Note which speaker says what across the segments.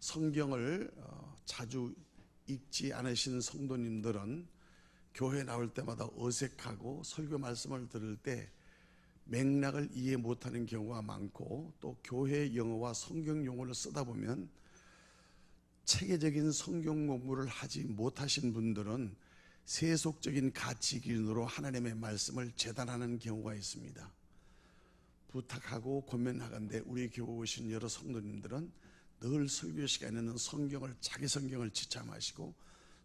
Speaker 1: 성경을 자주 읽지 않으신 성도님들은 교회 나올 때마다 어색하고 설교 말씀을 들을 때 맥락을 이해 못하는 경우가 많고, 또 교회 용어와 성경 용어를 쓰다 보면 체계적인 성경 공부를 하지 못하신 분들은 세속적인 가치 기준으로 하나님의 말씀을 재단하는 경우가 있습니다. 부탁하고 권면하건대 우리 교회 오신 여러 성도님들은 늘 설교 시간에는 자기 성경을 지참하시고,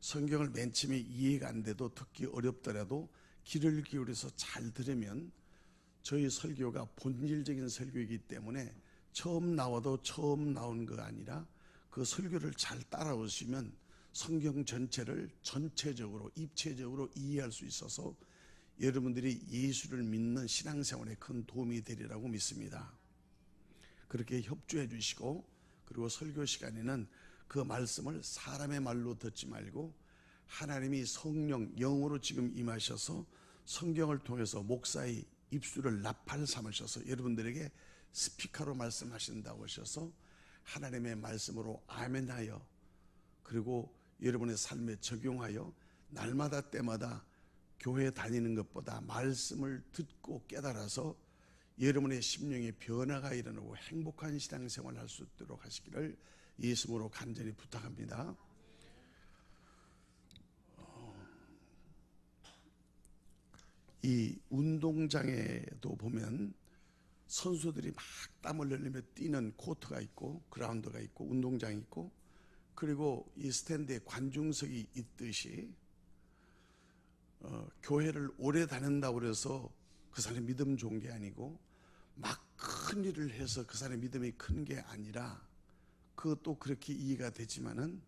Speaker 1: 성경을 맨 처음에 이해가 안 돼도 듣기 어렵더라도 귀를 기울여서 잘 들으면 저희 설교가 본질적인 설교이기 때문에 처음 나와도 처음 나온 거 아니라 그 설교를 잘 따라오시면 성경 전체를 전체적으로 입체적으로 이해할 수 있어서 여러분들이 예수를 믿는 신앙생활에 큰 도움이 되리라고 믿습니다. 그렇게 협조해 주시고, 그리고 설교 시간에는 그 말씀을 사람의 말로 듣지 말고 하나님이 성령 영으로 지금 임하셔서 성경을 통해서 목사의 입술을 나팔 삼으셔서 여러분들에게 스피커로 말씀하신다고 하셔서 하나님의 말씀으로 아멘하여, 그리고 여러분의 삶에 적용하여 날마다 때마다 교회 다니는 것보다 말씀을 듣고 깨달아서 여러분의 심령의 변화가 일어나고 행복한 신앙생활을 할 수 있도록 하시기를 예수님으로 간절히 부탁합니다. 이 운동장에도 보면 선수들이 막 땀을 흘리며 뛰는 코트가 있고 그라운드가 있고 운동장이 있고, 그리고 이 스탠드에 관중석이 있듯이 교회를 오래 다닌다고 해서 그 사람의 믿음 좋은 게 아니고 막 큰 일을 해서 그 사람의 믿음이 큰 게 아니라, 그것도 그렇게 이해가 되지만은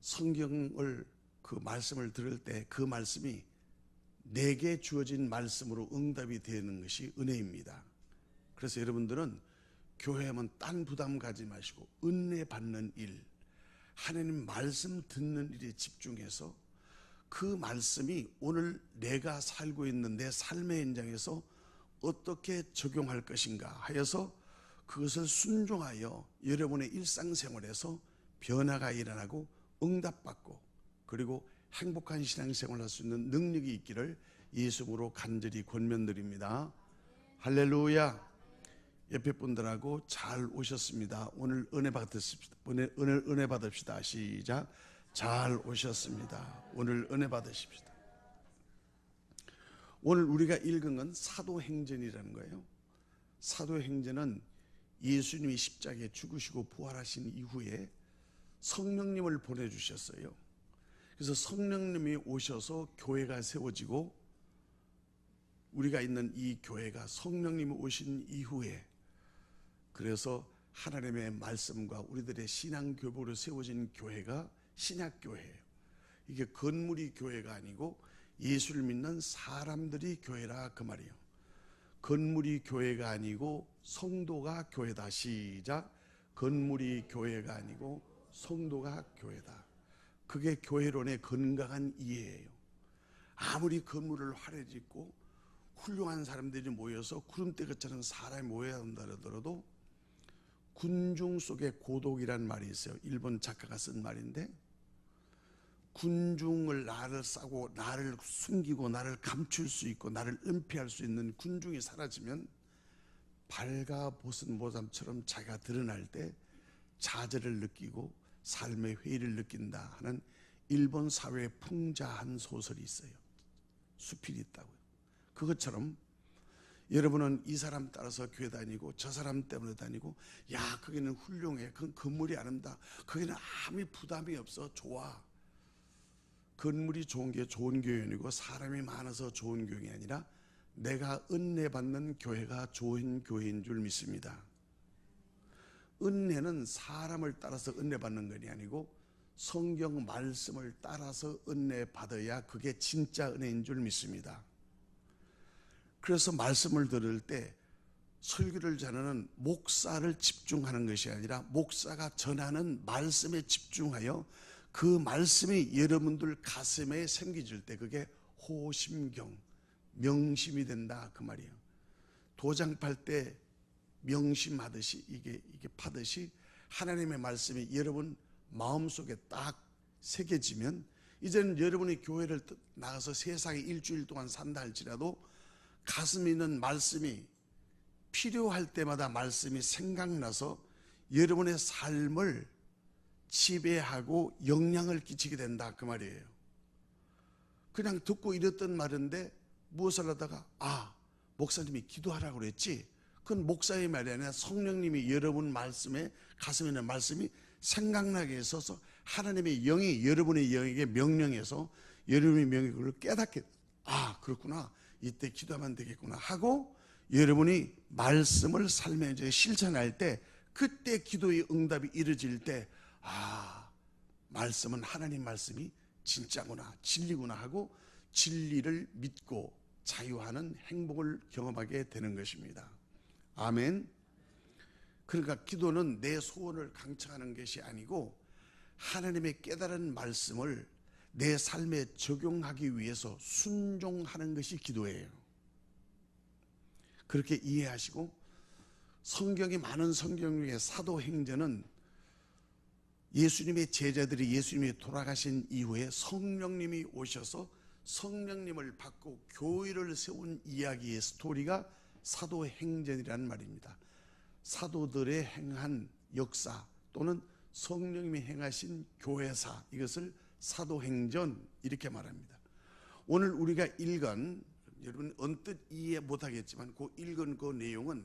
Speaker 1: 성경을 그 말씀을 들을 때 그 말씀이 내게 주어진 말씀으로 응답이 되는 것이 은혜입니다. 그래서 여러분들은 교회하면 딴 부담 가지 마시고 은혜 받는 일, 하나님 말씀 듣는 일에 집중해서 그 말씀이 오늘 내가 살고 있는 내 삶의 현장에서 어떻게 적용할 것인가 하여서 그것을 순종하여 여러분의 일상생활에서 변화가 일어나고 응답받고, 그리고 행복한 신앙생활을 할 수 있는 능력이 있기를 예수님으로 간절히 권면드립니다. 할렐루야. 옆에 분들하고 잘 오셨습니다. 오늘 은혜 받으십시다. 오늘 은혜 받읍시다. 시작. 잘 오셨습니다. 오늘 은혜 받으십시다. 오늘 우리가 읽은 건 사도행전이라는 거예요. 사도행전은 예수님이 십자가에 죽으시고 부활하신 이후에 성령님을 보내주셨어요. 그래서 성령님이 오셔서 교회가 세워지고, 우리가 있는 이 교회가 성령님이 오신 이후에 그래서 하나님의 말씀과 우리들의 신앙 교보로 세워진 교회가 신약교회예요. 이게 건물이 교회가 아니고 예수를 믿는 사람들이 교회라 그 말이에요. 건물이 교회가 아니고 성도가 교회다. 시작. 건물이 교회가 아니고 성도가 교회다. 그게 교회론의 건강한 이해예요. 아무리 건물을 화려히 짓고 훌륭한 사람들이 모여서 구름대같이 사람이 모여야 한다 하더라도 군중 속의 고독이란 말이 있어요. 일본 작가가 쓴 말인데, 군중을 나를 싸고 나를 숨기고 나를 감출 수 있고 나를 은폐할 수 있는 군중이 사라지면 발가벗은 모잠처럼 자기가 드러날 때 좌절을 느끼고 삶의 회의를 느낀다 하는 일본 사회의 풍자한 소설이 있어요. 수필이 있다고요. 그것처럼 여러분은 이 사람 따라서 교회 다니고 저 사람 때문에 다니고, 야 거기는 훌륭해, 그건 건물이 아름다, 거기는 아무 부담이 없어, 좋아. 건물이 좋은 게 좋은 교회이고 사람이 많아서 좋은 교회가 아니라 내가 은혜 받는 교회가 좋은 교회인 줄 믿습니다. 은혜는 사람을 따라서 은혜 받는 것이 아니고 성경 말씀을 따라서 은혜 받아야 그게 진짜 은혜인 줄 믿습니다. 그래서 말씀을 들을 때 설교를 전하는 목사를 집중하는 것이 아니라 목사가 전하는 말씀에 집중하여 그 말씀이 여러분들 가슴에 생기질 때 그게 호심경, 명심이 된다 그 말이에요. 도장 팔 때 명심하듯이 이게 파듯이 하나님의 말씀이 여러분 마음속에 딱 새겨지면 이제는 여러분이 교회를 나가서 세상에 일주일 동안 산다 할지라도 가슴에 있는 말씀이 필요할 때마다 말씀이 생각나서 여러분의 삶을 지배하고 영향을 끼치게 된다 그 말이에요. 그냥 듣고 이랬던 말인데 무엇을 하다가 목사님이 기도하라고 그랬지. 그건 목사의 말이 아니라 성령님이 여러분 말씀에 가슴에 있는 말씀이 생각나게 해서 하나님의 영이 여러분의 영에게 명령해서 여러분의 명이 그걸 깨닫게 그렇구나 이때 기도하면 되겠구나 하고 여러분이 말씀을 삶에 실천할 때 그때 기도의 응답이 이루어질 때 말씀은 하나님 말씀이 진짜구나 진리구나 하고 진리를 믿고 자유하는 행복을 경험하게 되는 것입니다. 아멘. 그러니까 기도는 내 소원을 강청하는 것이 아니고 하나님의 깨달은 말씀을 내 삶에 적용하기 위해서 순종하는 것이 기도예요. 그렇게 이해하시고 성경이 많은 성경 중에 사도행전은 예수님의 제자들이 예수님이 돌아가신 이후에 성령님이 오셔서 성령님을 받고 교회를 세운 이야기의 스토리가 사도행전이라는 말입니다. 사도들의 행한 역사 또는 성령님이 행하신 교회사 이것을 사도행전 이렇게 말합니다. 오늘 우리가 읽은 여러분 언뜻 이해 못하겠지만 그 읽은 그 내용은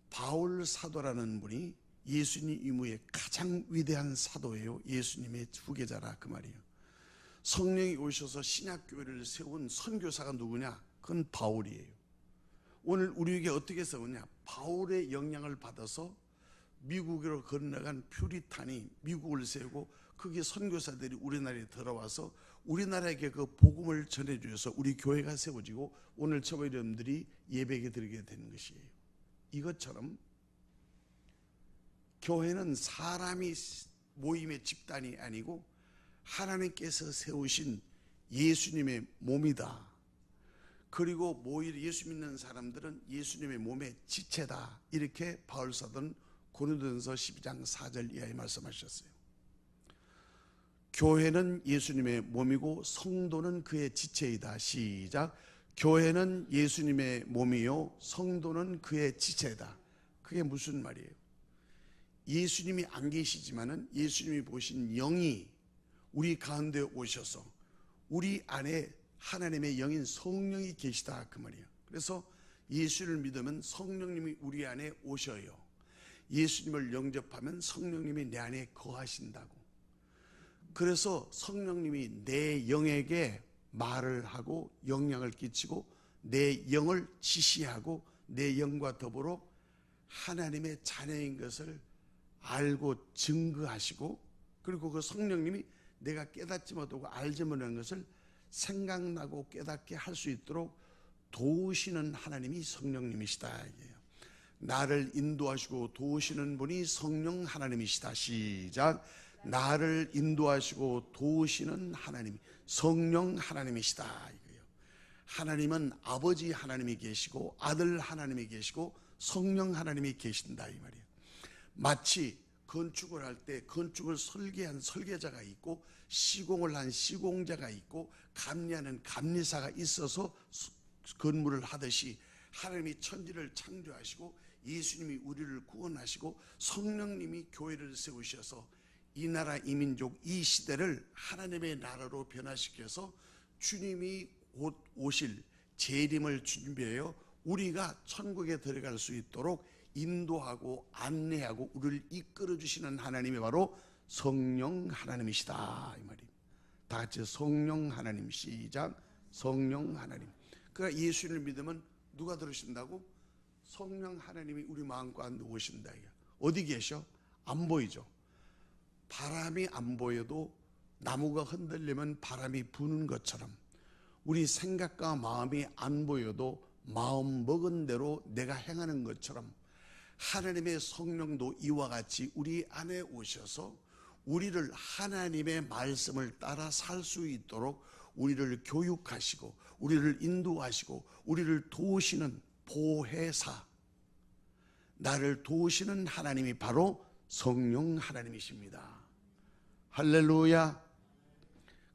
Speaker 1: 바울 사도라는 분이 예수님 이후에 가장 위대한 사도예요. 예수님의 후계자라 그 말이에요. 성령이 오셔서 신약교회를 세운 선교사가 누구냐? 그건 바울이에요. 오늘 우리에게 어떻게 세우냐? 바울의 영향을 받아서 미국으로 건너간 퓨리탄이 미국을 세우고 거기 선교사들이 우리나라에 들어와서 우리나라에게 그 복음을 전해주셔서 우리 교회가 세워지고 오늘 저와 여러분들이 예배에 드리게 되는 것이에요. 이것처럼 교회는 사람이 모임의 집단이 아니고 하나님께서 세우신 예수님의 몸이다. 그리고 예수 믿는 사람들은 예수님의 몸의 지체다. 이렇게 바울 사도는 고린도전서 12장 4절 이하에 말씀하셨어요. 교회는 예수님의 몸이고 성도는 그의 지체이다. 시작. 교회는 예수님의 몸이요 성도는 그의 지체다. 그게 무슨 말이에요? 예수님이 안 계시지만은 예수님이 보신 영이 우리 가운데 오셔서 우리 안에 하나님의 영인 성령이 계시다 그 말이에요. 그래서 예수를 믿으면 성령님이 우리 안에 오셔요. 예수님을 영접하면 성령님이 내 안에 거하신다고. 그래서 성령님이 내 영에게 말을 하고 영향을 끼치고 내 영을 지시하고 내 영과 더불어 하나님의 자녀인 것을 알고 증거하시고 그리고 그 성령님이 내가 깨닫지 못하고 알지 못하는 것을 생각나고 깨닫게 할 수 있도록 도우시는 하나님이 성령님이시다 이게요. 나를 인도하시고 도우시는 분이 성령 하나님이시다. 시작. 나를 인도하시고 도우시는 하나님이 성령 하나님이시다 이거예요. 하나님은 아버지 하나님이 계시고 아들 하나님이 계시고 성령 하나님이 계신다 이 말이에요. 마치 건축을 할 때 건축을 설계한 설계자가 있고 시공을 한 시공자가 있고 감리하는 감리사가 있어서 건물을 하듯이 하나님이 천지를 창조하시고 예수님이 우리를 구원하시고 성령님이 교회를 세우셔서 이 나라 이 민족 이 시대를 하나님의 나라로 변화시켜서 주님이 곧 오실 재림을 준비하여 우리가 천국에 들어갈 수 있도록 인도하고 안내하고 우리를 이끌어 주시는 하나님이 바로 성령 하나님이시다 이 말입니다. 다 같이 성령 하나님 시작. 성령 하나님. 그러니까 예수를 믿으면 누가 들으신다고? 성령 하나님이 우리 마음 가운데 오신다. 어디 계셔? 안 보이죠. 바람이 안 보여도 나무가 흔들리면 바람이 부는 것처럼 우리 생각과 마음이 안 보여도 마음 먹은 대로 내가 행하는 것처럼 하나님의 성령도 이와 같이 우리 안에 오셔서 우리를 하나님의 말씀을 따라 살 수 있도록 우리를 교육하시고 우리를 인도하시고 우리를 도우시는 보혜사 나를 도우시는 하나님이 바로 성령 하나님이십니다. 할렐루야.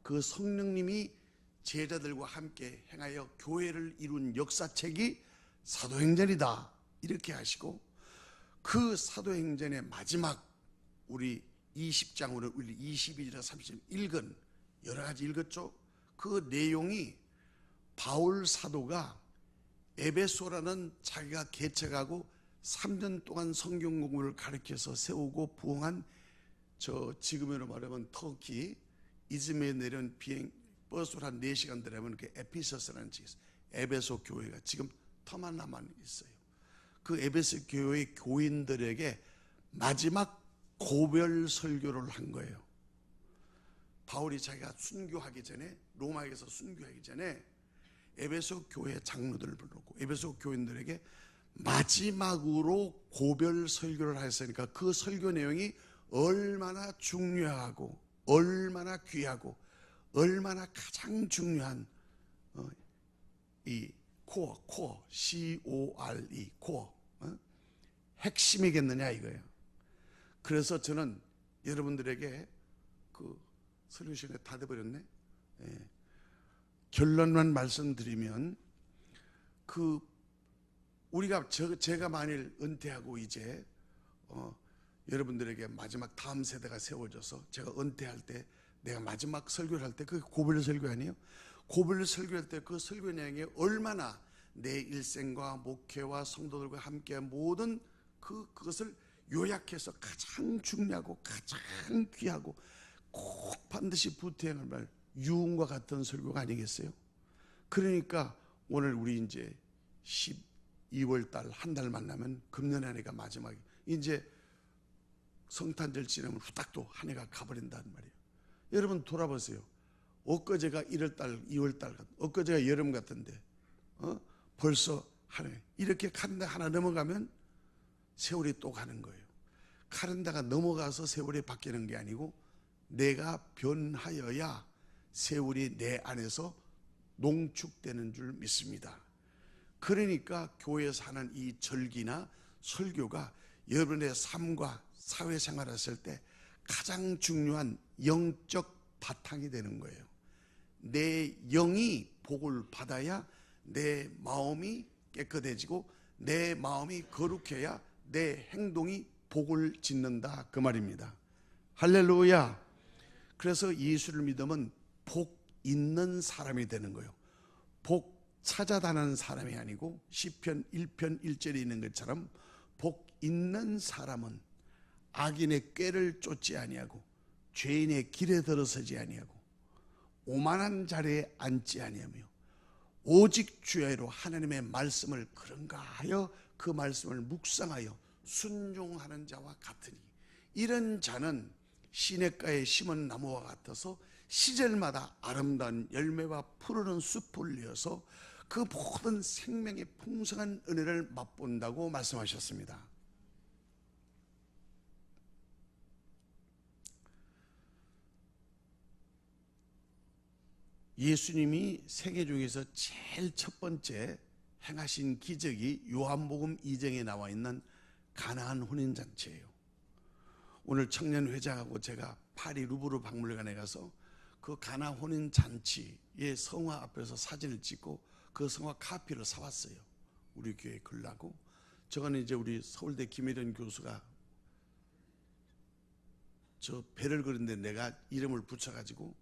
Speaker 1: 그 성령님이 제자들과 함께 행하여 교회를 이룬 역사책이 사도행전이다 이렇게 하시고, 그 사도행전의 마지막 우리 20장으로 우리 22절 30 읽은 여러 가지 읽었죠. 그 내용이 바울 사도가 에베소라는 자기가 개척하고 3년 동안 성경 공부를 가르쳐서 세우고 부흥한 지금으로 말하면 터키 이즈미에 내려온 버스로 한 4시간 들어가면 그 에피서스라는 지역, 에베소 교회가 지금 터만 남아 있어요. 그 에베소 교회 교인들에게 마지막 고별 설교를 한 거예요. 바울이 자기가 순교하기 전에, 로마에서 순교하기 전에 에베소 교회 장로들을 불렀고 에베소 교인들에게 마지막으로 고별 설교를 했으니까 그 설교 내용이 얼마나 중요하고 얼마나 귀하고 얼마나 가장 중요한 이 코어 C-O-R-E 코어 핵심이겠느냐 이거예요. 그래서 저는 여러분들에게 그 설교 시간에 다 돼버렸네. 결론만 말씀드리면 우리가 제가 만일 은퇴하고 이제 여러분들에게 마지막 다음 세대가 세워져서 제가 은퇴할 때 내가 마지막 설교를 할 때 그게 고별 설교 아니에요? 고별 설교할 때 그 설교 내용이 얼마나 내 일생과 목회와 성도들과 함께 모든 그것을 요약해서 가장 중요하고 가장 귀하고 꼭 반드시 부태행할 말 유흥과 같은 설교가 아니겠어요? 그러니까 오늘 우리 이제 12월 달 한 달 만나면 금년 한 해가 마지막이, 이제 성탄절 지나면 후딱 또 한 해가 가버린다는 말이에요. 여러분 돌아보세요. 엊그제가 1월 달 2월 달 엊그제가 여름 같은데 벌써 한 해 이렇게 카렌다 하나 넘어가면 세월이 또 가는 거예요. 카렌다가 넘어가서 세월이 바뀌는 게 아니고 내가 변하여야 세월이 내 안에서 농축되는 줄 믿습니다. 그러니까 교회에서 하는 이 절기나 설교가 여러분의 삶과 사회생활 했을 때 가장 중요한 영적 바탕이 되는 거예요. 내 영이 복을 받아야 내 마음이 깨끗해지고 내 마음이 거룩해야 내 행동이 복을 짓는다 그 말입니다. 할렐루야. 그래서 예수를 믿으면 복 있는 사람이 되는 거예요. 복 찾아다니는 사람이 아니고 시편 1편 1절에 있는 것처럼 복 있는 사람은 악인의 꾀를 쫓지 아니하고 죄인의 길에 들어서지 아니하고 오만한 자리에 앉지 아니하며 오직 주야로 하나님의 말씀을 그런가 하여 그 말씀을 묵상하여 순종하는 자와 같으니 이런 자는 시냇가에 심은 나무와 같아서 시절마다 아름다운 열매와 푸르른 숲을 이어서 그 모든 생명의 풍성한 은혜를 맛본다고 말씀하셨습니다. 예수님이 세계 중에서 제일 첫 번째 행하신 기적이 요한복음 2장에 나와 있는 가나안 혼인잔치예요. 오늘 청년회장하고 제가 파리 루브르 박물관에 가서 그 가나안 혼인잔치의 성화 앞에서 사진을 찍고 그 성화 카피를 사왔어요. 우리 교회 글라고. 저거는 이제 우리 서울대 김혜련 교수가 저 배를 그렸는데 내가 이름을 붙여가지고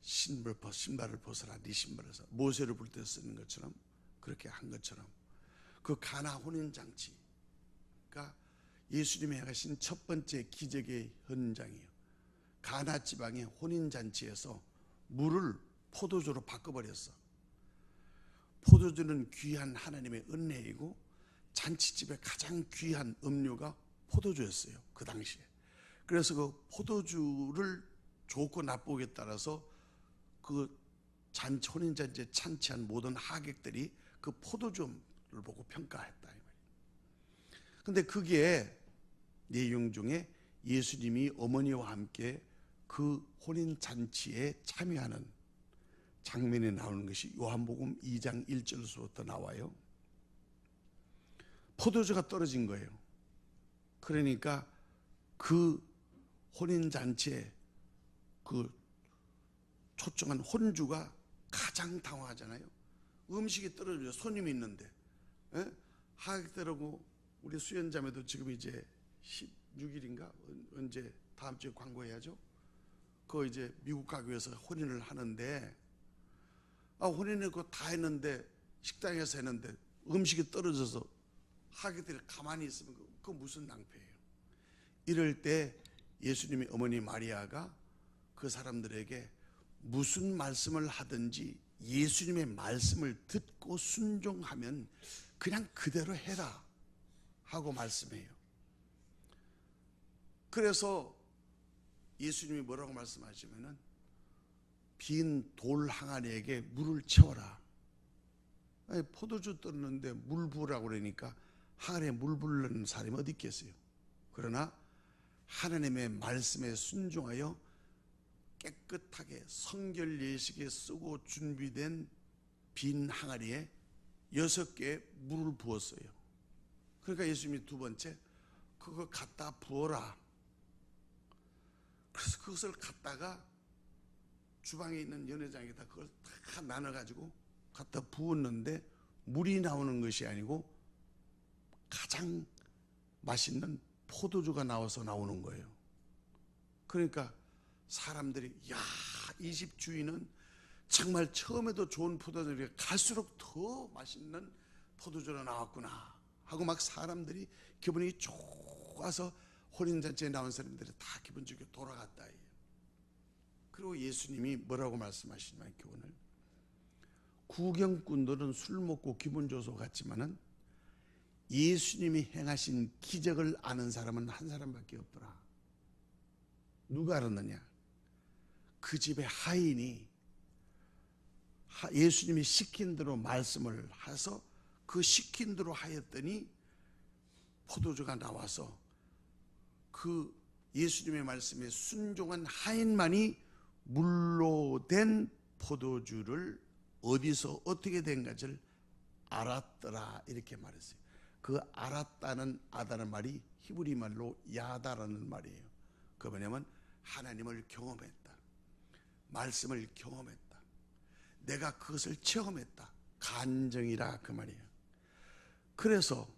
Speaker 1: 신발을 벗어라 네 신발을 사 모세를 부를 때 쓰는 것처럼 그렇게 한 것처럼 그 가나 혼인잔치가 예수님이 하신 첫 번째 기적의 현장이에요. 가나 지방의 혼인잔치에서 물을 포도주로 바꿔버렸어. 포도주는 귀한 하나님의 은혜이고 잔치집에 가장 귀한 음료가 포도주였어요. 그 당시에. 그래서 그 포도주를 좋고 나쁘게 따라서 그 혼인잔치에 찬치한 모든 하객들이 그 포도주를 보고 평가했다. 그런데 그게 내용 중에 예수님이 어머니와 함께 그 혼인잔치에 참여하는 장면이 나오는 것이 요한복음 2장 1절에서부터 나와요. 포도주가 떨어진 거예요. 그러니까 그 혼인잔치에 그 초청한 혼주가 가장 당황하잖아요. 음식이 떨어져요. 손님이 있는데. 하객들하고 우리 수연자매도 지금 이제 16일인가 언제 다음 주에 광고해야죠. 그 이제 미국 가기 위해서 혼인을 하는데, 혼인을 그거 다 했는데 식당에서 했는데 음식이 떨어져서 하객들이 가만히 있으면 그거 무슨 낭패예요. 이럴 때 예수님의 어머니 마리아가 그 사람들에게 무슨 말씀을 하든지 예수님의 말씀을 듣고 순종하면 그냥 그대로 해라 하고 말씀해요. 그래서 예수님이 뭐라고 말씀하시면은 빈 돌 항아리에게 물을 채워라. 아니, 포도주 떴는데 물 부으라고 그러니까 항아리에 물 부르는 사람이 어디 있겠어요. 그러나 하나님의 말씀에 순종하여 깨끗하게 성결 예식에 쓰고 준비된 빈 항아리에 6개의 물을 부었어요. 그러니까 예수님이 두 번째 그거 갖다 부어라. 그래서 그것을 갖다가 주방에 있는 연회장에다 그걸 다 나눠가지고 갖다 부었는데 물이 나오는 것이 아니고 가장 맛있는 포도주가 나와서 나오는 거예요. 그러니까 사람들이 이 집 주인은 정말 처음에도 좋은 포도주가 갈수록 더 맛있는 포도주가 나왔구나 하고 막 사람들이 기분이 좋아서 혼인잔치에 나온 사람들이 다 기분 좋게 돌아갔다. 그리고 예수님이 뭐라고 말씀하시냐면 교훈을, 구경꾼들은 술 먹고 기분 좋아서 갔지만은 예수님이 행하신 기적을 아는 사람은 한 사람밖에 없더라. 누가 알았느냐? 그 집의 하인이 예수님이 시킨 대로 말씀을 해서 그 시킨 대로 하였더니 포도주가 나와서 그 예수님의 말씀에 순종한 하인만이 물로 된 포도주를 어디서 어떻게 된가를 알았더라 이렇게 말했어요. 그 알았다는 아다는 말이 히브리 말로 야다라는 말이에요. 그 뭐냐면 하나님을 경험했다, 말씀을 경험했다, 내가 그것을 체험했다, 간정이라 그 말이에요. 그래서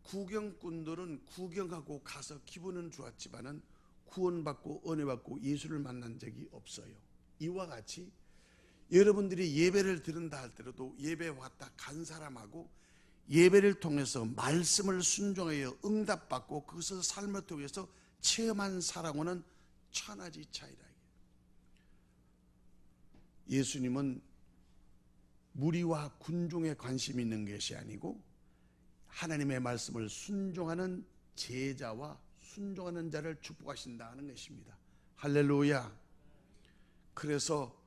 Speaker 1: 구경꾼들은 구경하고 가서 기분은 좋았지만은 구원받고 은혜받고 예수를 만난 적이 없어요. 이와 같이 여러분들이 예배를 드린다 할때라도 예배 왔다 간 사람하고 예배를 통해서 말씀을 순종하여 응답받고 그것을 삶을 통해서 체험한 사람과는 천하지 차이라. 예수님은 무리와 군중에 관심이 있는 것이 아니고 하나님의 말씀을 순종하는 제자와 순종하는 자를 축복하신다는 것입니다. 할렐루야. 그래서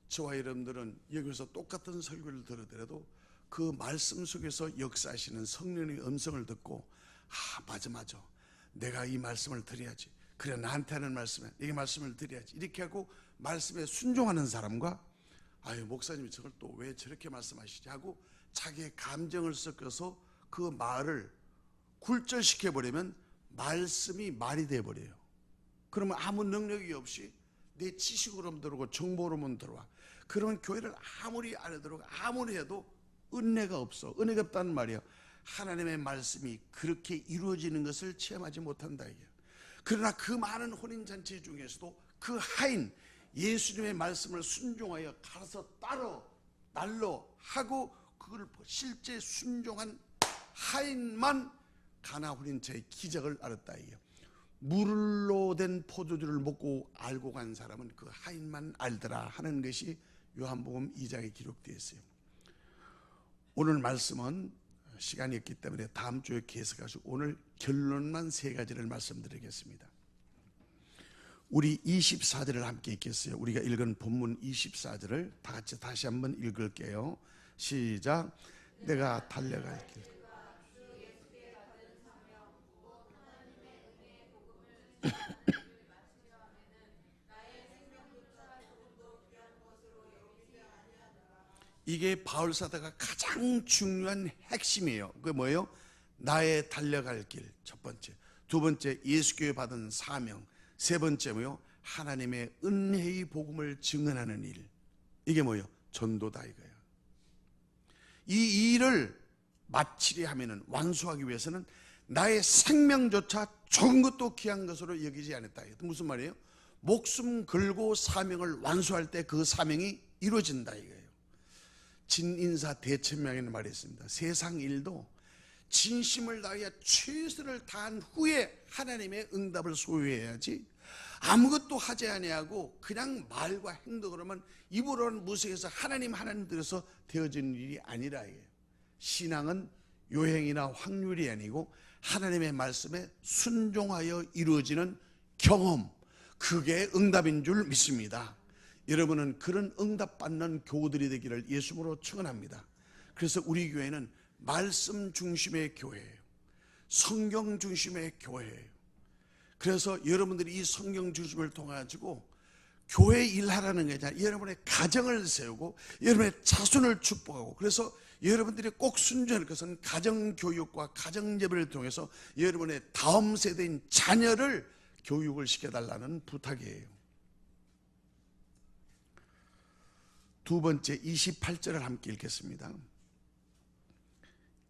Speaker 1: 저와 여러분들은 여기서 똑같은 설교를 들으더라도 그 말씀 속에서 역사하시는 성령의 음성을 듣고 맞아 내가 이 말씀을 드려야지, 그래 나한테 하는 말씀에 이 말씀을 드려야지 이렇게 하고 말씀에 순종하는 사람과 목사님이 저걸 또 왜 저렇게 말씀하시지 하고 자기의 감정을 섞어서 그 말을 굴절시켜버리면 말씀이 말이 돼버려요. 그러면 아무 능력이 없이 내 지식으로만 들어오고 정보로만 들어와. 그러면 교회를 아무리 알아들어도 아무리 해도 은혜가 없어. 은혜가 없다는 말이에요. 하나님의 말씀이 그렇게 이루어지는 것을 체험하지 못한다 이게. 그러나 그 많은 혼인잔치 중에서도 그 하인 예수님의 말씀을 순종하여 가서 따로 날로 하고 그걸 실제 순종한 하인만 가나 혼인체의 기적을 알았다 이게. 물로 된 포도주를 먹고 알고 간 사람은 그 하인만 알더라 하는 것이 요한복음 2장에 기록되어 있어요. 오늘 말씀은 시간이 없기 때문에 다음 주에 계속해서 오늘 결론만 3가지를 말씀드리겠습니다. 우리 24절을 함께 읽겠어요. 우리가 읽은 본문 24절을 다 같이 다시 한번 읽을게요. 시작. 내가 달려갈 길. 이게 바울 사도가 가장 중요한 핵심이에요. 그게 뭐예요? 나의 달려갈 길, 첫 번째. 두 번째, 예수교회 받은 사명. 세 번째 뭐요? 하나님의 은혜의 복음을 증언하는 일. 이게 뭐요? 전도다 이거예요. 이 일을 마치려 하면은, 완수하기 위해서는 나의 생명조차 적은 것도 귀한 것으로 여기지 않았다. 무슨 말이에요? 목숨 걸고 사명을 완수할 때 그 사명이 이루어진다 이거예요. 진인사 대천명에는 말이 있습니다. 세상 일도 진심을 다하여 최선을 다한 후에 하나님의 응답을 소유해야지, 아무것도 하지 아니하고 그냥 말과 행동으로만 입으로는 무색해서 하나님 들에서 되어지는 일이 아니라 이게요. 신앙은 요행이나 확률이 아니고 하나님의 말씀에 순종하여 이루어지는 경험, 그게 응답인 줄 믿습니다. 여러분은 그런 응답받는 교우들이 되기를 예수님으로 축원합니다. 그래서 우리 교회는 말씀 중심의 교회예요. 성경 중심의 교회예요. 그래서 여러분들이 이 성경 중심을 통해 가지고 교회 일하라는 게 아니라 여러분의 가정을 세우고 여러분의 자손을 축복하고, 그래서 여러분들이 꼭 순종할 것은 가정교육과 가정예배를 통해서 여러분의 다음 세대인 자녀를 교육을 시켜달라는 부탁이에요. 두 번째 28절을 함께 읽겠습니다.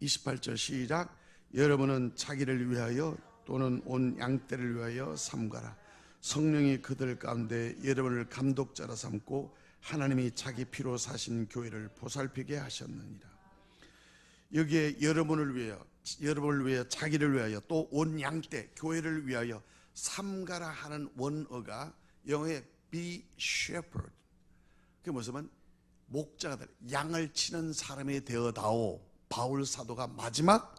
Speaker 1: 28절 시작. 여러분은 자기를 위하여 또는 온 양떼를 위하여 삼가라. 성령이 그들 가운데 여러분을 감독자로 삼고 하나님이 자기 피로 사신 교회를 보살피게 하셨느니라. 여기에 여러분을 위하여 자기를 위하여 또 온 양떼 교회를 위하여 삼가라 하는 원어가 영어의 be shepherd, 그게 무슨 목자가 되라, 양을 치는 사람이 되어다오. 바울 사도가 마지막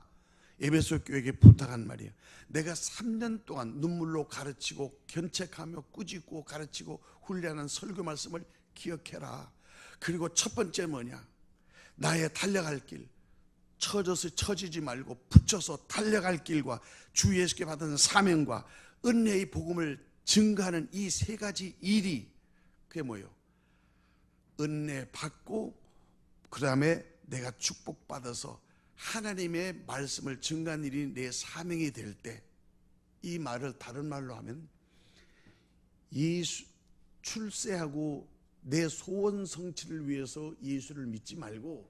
Speaker 1: 에베소 교회에게 부탁한 말이에요. 내가 3년 동안 눈물로 가르치고 견책하며 꾸짖고 가르치고 훈련한 설교 말씀을 기억해라. 그리고 첫 번째 뭐냐? 나의 달려갈 길, 처지지 말고 붙여서 달려갈 길과 주 예수께 받은 사명과 은혜의 복음을 증거하는 이 세 가지 일이, 그게 뭐예요? 은혜 받고 그 다음에 내가 축복받아서 하나님의 말씀을 증거하는 일이 내 사명이 될 때, 이 말을 다른 말로 하면 출세하고 내 소원 성취를 위해서 예수를 믿지 말고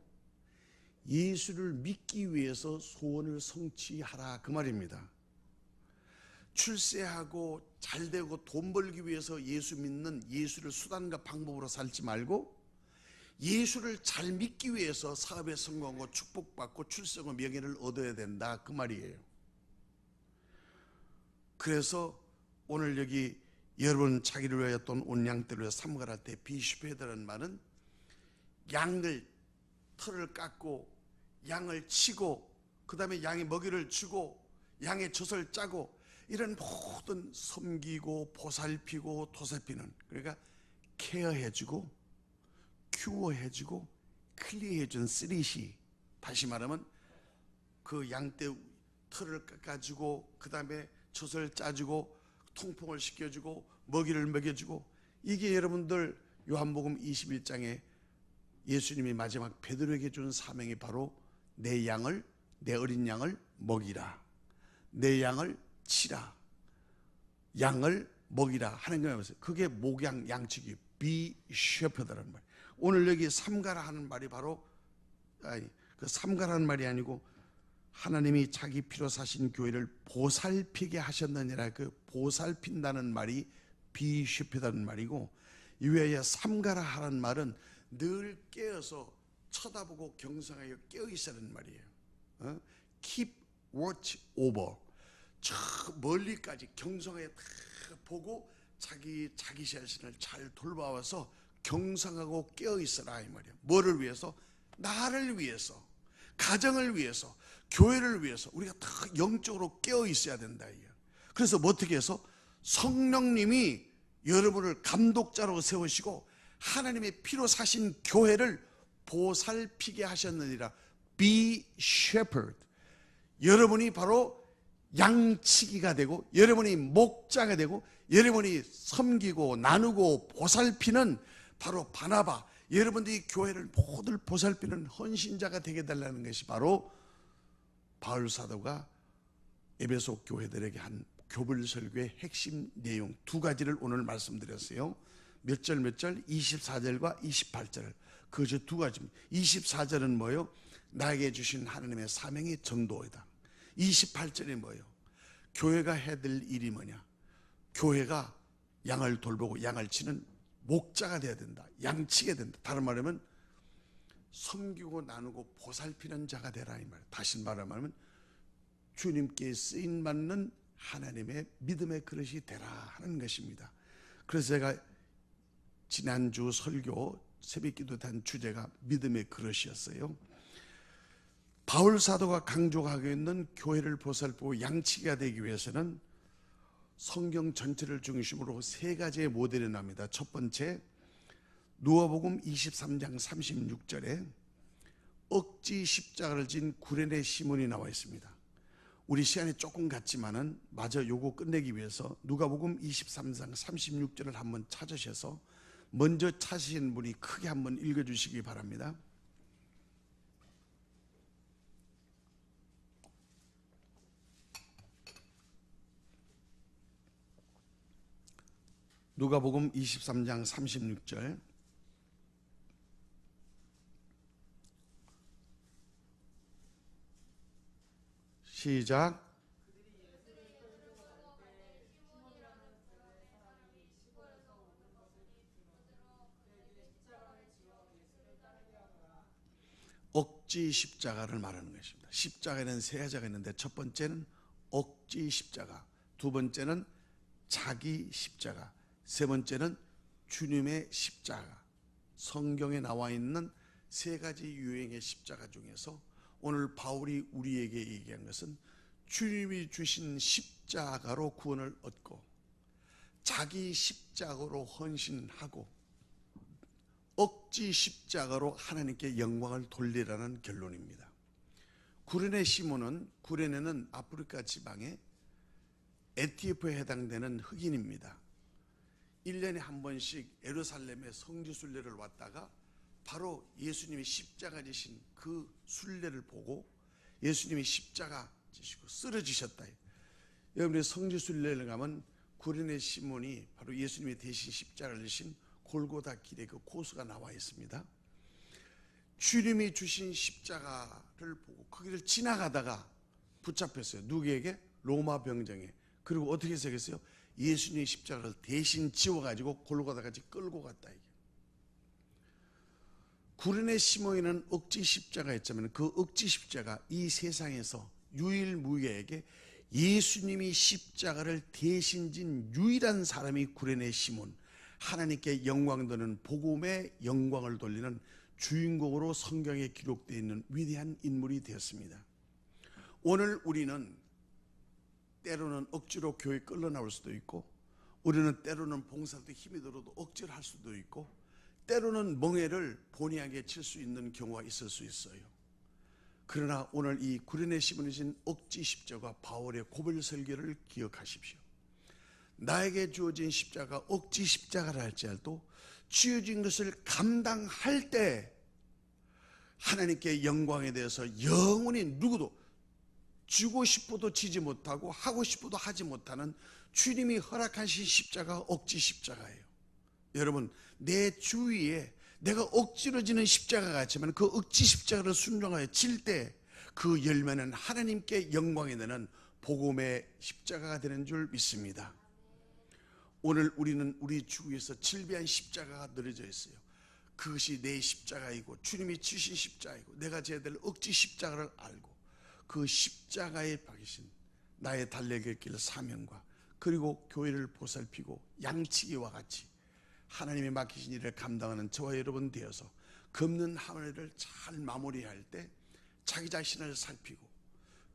Speaker 1: 예수를 믿기 위해서 소원을 성취하라, 그 말입니다. 출세하고 잘되고 돈 벌기 위해서 예수 믿는 예수를 수단과 방법으로 살지 말고 예수를 잘 믿기 위해서 사업에 성공하고 축복받고 출세하고 명예를 얻어야 된다, 그 말이에요. 그래서 오늘 여기 여러분 자기를 위하여 또는 온 양떼를 위하여 삼가라 때 비슈페드라는 말은 양을 털을 깎고 양을 치고 그 다음에 양의 먹이를 주고 양의 젖을 짜고 이런 모든 섬기고 보살피고 도살피는, 그러니까 케어해주고 큐어해주고 클리어해준 쓰리시, 다시 말하면 그 양떼 털을 깎아주고 그 다음에 젖을 짜주고 통풍을 시켜주고 먹이를 먹여주고, 이게 여러분들 요한복음 21장에 예수님이 마지막 베드로에게 준 사명이 바로 내 어린 양을 먹이라, 내 양을 치라, 양을 먹이라 하는 거예요. 그게 목양 양치기, be shepherd라는 말. 오늘 여기 삼가라 하는 말이 바로 그 삼가라는 말이 아니고 하나님이 자기 피로 사신 교회를 보살피게 하셨느니라, 그 보살핀다는 말이 be shepherd라는 말이고, 이외에 삼가라 하는 말은 늘 깨어서 쳐다보고 경성하여 깨어 있으라는 말이에요. Keep watch over. 저 멀리까지 경성하여 보고 자기 자신을 잘 돌봐와서 경성하고 깨어 있어라, 이 말이에요. 뭐를 위해서? 나를 위해서, 가정을 위해서, 교회를 위해서 우리가 다 영적으로 깨어 있어야 된다. 그래서 뭐 어떻게 해서 성령님이 여러분을 감독자로 세우시고 하나님의 피로 사신 교회를 보살피게 하셨느니라. Be shepherd. 여러분이 바로 양치기가 되고 여러분이 목자가 되고 여러분이 섬기고 나누고 보살피는 바로 바나바, 여러분들이 교회를 모두 보살피는 헌신자가 되게 달라는 것이 바로 바울 사도가 에베소 교회들에게 한 교불 설교의 핵심 내용 두 가지를 오늘 말씀드렸어요. 몇 절 몇 절? 24절과 28절. 그저 두 가지입니다. 24절은 뭐예요? 나에게 주신 하나님의 사명이 전도이다. 28절이 뭐예요? 교회가 해야 될 일이 뭐냐? 교회가 양을 돌보고 양을 치는 목자가 돼야 된다. 양치게 된다. 다른 말하면 섬기고 나누고 보살피는 자가 되라 이 말이에요. 다시 말하면 주님께 쓰임 받는 하나님의 믿음의 그릇이 되라 하는 것입니다. 그래서 제가 지난주 설교 새벽기도 단 주제가 믿음의 그릇이었어요. 바울 사도가 강조하고 있는 교회를 보살피고 양치기가 되기 위해서는 성경 전체를 중심으로 세 가지의 모델이 납니다. 첫 번째, 누가복음 23장 36절에 억지 십자가를 진 구레네 시몬이 나와 있습니다. 우리 시간이 조금 같지만은 마저 요거 끝내기 위해서 누가복음 23장 36절을 한번 찾으셔서 먼저 찾으신 분이 크게 한번 읽어주시기 바랍니다. 누가복음 23장 36절 시작. 억지 십자가를 말하는 것입니다. 십자가에는 세 가지가 있는데 첫 번째는 억지 십자가, 두 번째는 자기 십자가, 세 번째는 주님의 십자가. 성경에 나와 있는 세 가지 유형의 십자가 중에서 오늘 바울이 우리에게 얘기한 것은 주님이 주신 십자가로 구원을 얻고 자기 십자가로 헌신하고 억지 십자가로 하나님께 영광을 돌리라는 결론입니다. 구레네 시몬은, 구레네는 아프리카 지방의 에티오피아에 해당되는 흑인입니다. 1년에 한 번씩 예루살렘에 성지 순례를 왔다가 바로 예수님이 십자가 지신 그 순례를 보고 예수님이 십자가 지시고 쓰러지셨다. 여러분이 성지 순례를 가면 구레네 시몬이 바로 예수님이 대신 십자가를 지신 골고다 길에 그 고수가 나와 있습니다. 주님이 주신 십자가를 보고 그 길을 지나가다가 붙잡혔어요. 누구에게? 로마 병정에. 그리고 어떻게 생겼어요? 예수님의 십자가를 대신 지워가지고 골고다까지 끌고 갔다. 구레네 시몬에는 억지 십자가였지만 그 억지 십자가 이 세상에서 유일무이하게 예수님이 십자가를 대신 진 유일한 사람이 구레네 시몬, 하나님께 영광 돌리는 복음의 영광을 돌리는 주인공으로 성경에 기록되어 있는 위대한 인물이 되었습니다. 오늘 우리는 때로는 억지로 교회 끌려 나올 수도 있고, 우리는 때로는 봉사도 힘이 들어도 억지로 할 수도 있고, 때로는 멍해를 본의하게 칠 수 있는 경우가 있을 수 있어요. 그러나 오늘 이 구레네 시몬이 진 억지 십자가 바울의 고별 설교를 기억하십시오. 나에게 주어진 십자가 억지 십자가라 할지라도 주어진 것을 감당할 때 하나님께 영광에 대해서 영원히 누구도 주고 싶어도 지지 못하고 하고 싶어도 하지 못하는 주님이 허락하신 십자가 억지 십자가예요. 여러분, 내 주위에 내가 억지로 지는 십자가가 같지만 그 억지 십자가를 순종하여 질 때 그 열매는 하나님께 영광이 되는 복음의 십자가가 되는 줄 믿습니다. 오늘 우리는 우리 주위에서 질비한 십자가가 늘어져 있어요. 그것이 내 십자가이고 주님이 주신 십자가이고 내가 져야 될 억지 십자가를 알고 그 십자가에 박이신 나의 달려갈 길 사명과 그리고 교회를 보살피고 양치기와 같이 하나님이 맡기신 일을 감당하는 저와 여러분 되어서 걷는 한 해를 잘 마무리할 때 자기 자신을 살피고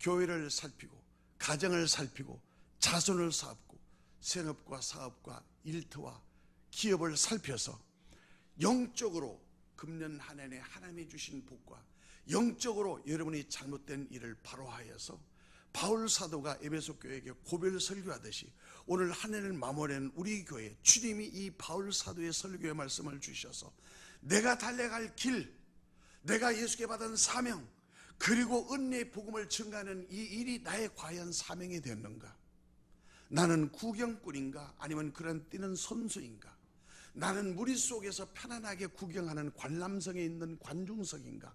Speaker 1: 교회를 살피고 가정을 살피고 자손을 살피고 생업과 사업과 일터와 기업을 살펴서 영적으로 금년 한 해에 하나님이 주신 복과 영적으로 여러분이 잘못된 일을 바로하여서 바울 사도가 에베소 교회에게 고별 설교하듯이 오늘 한 해를 마무리하는 우리 교회 주님이 이 바울 사도의 설교의 말씀을 주셔서 내가 달려갈 길, 내가 예수께 받은 사명, 그리고 은혜의 복음을 증가하는 이 일이 나의 과연 사명이 되었는가? 나는 구경꾼인가? 아니면 그런 뛰는 선수인가? 나는 무리 속에서 편안하게 구경하는 관람석에 있는 관중석인가?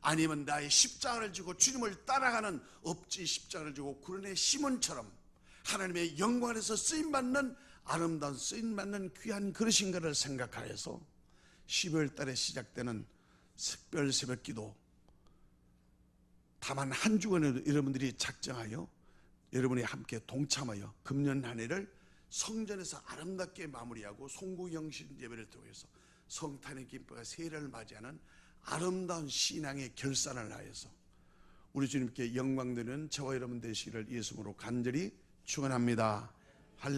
Speaker 1: 아니면 나의 십자가를 지고 주님을 따라가는 업지 십자가를 지고 구른의 시몬처럼 하나님의 영광 안에서 쓰임받는 아름다운 쓰임받는 귀한 그릇인가를 생각하여서 12월 달에 시작되는 특별 새벽 기도, 다만 한 주간에도 여러분들이 작정하여 여러분이 함께 동참하여 금년 한 해를 성전에서 아름답게 마무리하고 송구영신 예배를 통해서 성탄의 기쁨과 세례를 맞이하는 아름다운 신앙의 결산을 하여서 우리 주님께 영광되는 저와 여러분 되시기를 예수님으로 간절히 축원합니다. 할렐루야.